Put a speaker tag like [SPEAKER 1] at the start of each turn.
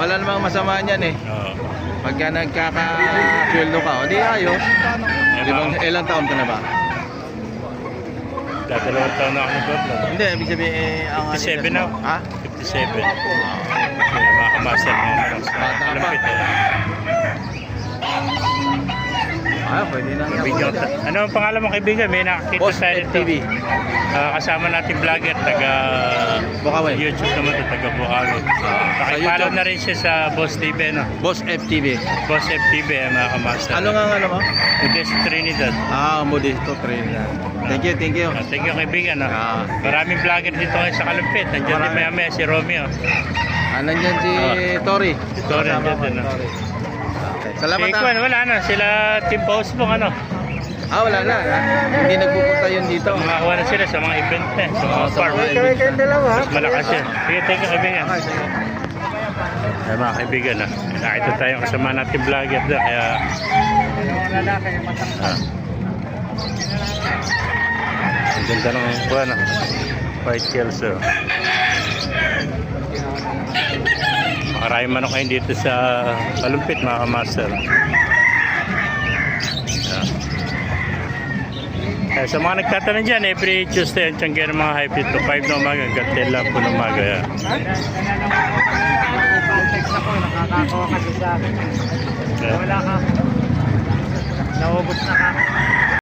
[SPEAKER 1] Wala namang masama niyan eh.
[SPEAKER 2] Oo.
[SPEAKER 1] Pagka nagkaka-sweldo ka, o di ayos. Ilang taon ka na ba?
[SPEAKER 2] Dadalawang taon na ako nag-upload.
[SPEAKER 1] Hindi, ibig sabihin ang
[SPEAKER 2] 57 na.
[SPEAKER 1] Ha?
[SPEAKER 2] 57. Mga kamaster mga manok sa
[SPEAKER 1] Bata pa.
[SPEAKER 2] Lampit.
[SPEAKER 1] Pwede na
[SPEAKER 2] Kaibigan ko. Ano ang pangalan mo kaibigan? May nakakita
[SPEAKER 1] Boss
[SPEAKER 2] tayo dito.
[SPEAKER 1] FTV.
[SPEAKER 2] Kasama natin vlogger, taga
[SPEAKER 1] Bukawi.
[SPEAKER 2] YouTube naman ito, taga Bukawi. Pakipollow
[SPEAKER 1] YouTube.
[SPEAKER 2] na rin siya sa Boss TV, no?
[SPEAKER 1] Boss FTV.
[SPEAKER 2] Boss FTV, mga kamaster.
[SPEAKER 1] Ano nga ano mo?
[SPEAKER 2] Modesto Trinidad.
[SPEAKER 1] Modesto Trinidad. Thank you, thank you.
[SPEAKER 2] Thank you kaibigan. No?
[SPEAKER 1] Ah.
[SPEAKER 2] Maraming vlogger dito ngayon sa Kalumpit. Nandiyan din
[SPEAKER 1] Marami.
[SPEAKER 2] maya-maya si Romeo.
[SPEAKER 1] Nandyan si Tori.
[SPEAKER 2] Si Tori,
[SPEAKER 1] Kasama
[SPEAKER 2] nandyan
[SPEAKER 1] ko,
[SPEAKER 2] din, no?
[SPEAKER 1] Tori. Okay. Salamat
[SPEAKER 2] Si Kwan, wala na. Sila Team Postbong, ano?
[SPEAKER 1] Wala na. Hindi nagpupunta yun dito.
[SPEAKER 2] Makakuha na sila sa mga event na, sa mga
[SPEAKER 1] Sa
[SPEAKER 2] farm.
[SPEAKER 1] mga event.
[SPEAKER 2] Mas malakas yan. Sige, thank you kaibigan. Ay, mga kaibigan, nakita tayong kasama natin vlogger doon. Kaya, ang ganda ng buwan, White Kelso. Maraming manok ngayon dito sa Kalumpit, mga kamaster. Sa mga nagtatanong dyan, every Tuesday ang tiyangga ng mga hybrid to 5 na umaga, hanggang 10 lang po ng umaga. Yan.
[SPEAKER 3] Nakakawa kasi sa akin. Wala ka. Naubos na ka.